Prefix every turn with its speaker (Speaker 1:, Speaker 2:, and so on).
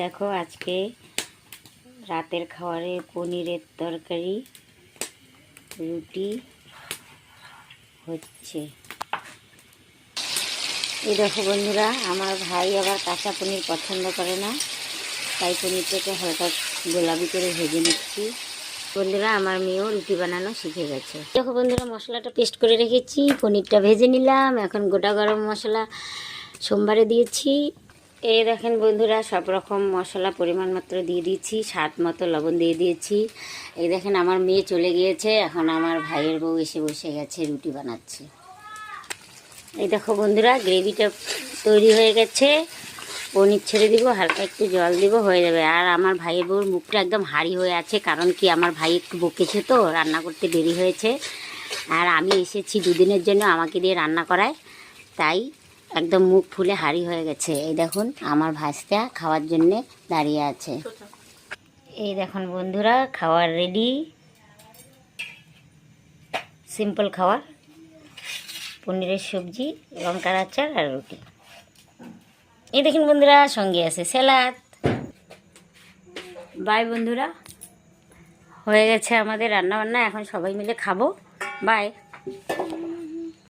Speaker 1: দেখো আজকে রাতের খাবারে পনিরের তরকারি রুটি হচ্ছে। এই দেখো বন্ধুরা, আমার ভাই আবার কাঁচা পনির পছন্দ করে না, তাই পনিরটাকে হালকা গোলাপি করে ভেজে নিচ্ছি। বন্ধুরা, আমার মেয়েও রুটি বানানো শিখে গেছে। দেখো বন্ধুরা, মশলাটা পেস্ট করে রেখেছি, পনিরটা ভেজে নিলাম। এখন গোটা গরম মশলা সোমবারে দিয়েছি। এই দেখেন বন্ধুরা, সব রকম মশলা পরিমাণ মতো দিয়ে দিয়েছি, স্বাদ মতো লবণ দিয়ে দিয়েছি। এই দেখেন আমার মেয়ে চলে গিয়েছে, এখন আমার ভাইয়ের বউ এসে বসে গেছে, রুটি বানাচ্ছে। এই দেখো বন্ধুরা, গ্রেভিটা তৈরি হয়ে গেছে। পনির ছেড়ে দিব, হালকা একটু জল দিব, হয়ে যাবে। আর আমার ভাইয়ের বউর মুখটা একদম হাঁড়ি হয়ে আছে, কারণ কি আমার ভাই একটু বকেছে তো, রান্না করতে দেরি হয়েছে। আর আমি এসেছি দুদিনের জন্য, আমাকে দিয়ে রান্না করায়, তাই একদম মুখ ফুলে হাঁড়ি হয়ে গেছে। এই দেখুন আমার ভাজটা খাওয়ার জন্যে দাঁড়িয়ে আছে। এই দেখুন বন্ধুরা, খাওয়ার রেডি, সিম্পল খাবার, পনিরের সবজি, লঙ্কার আচার আর রুটি। এই দেখুন বন্ধুরা, সঙ্গে আছে স্যালাড। বাই বন্ধুরা, হয়ে গেছে আমাদের রান্না বান্না, এখন সবাই মিলে খাবো। বাই।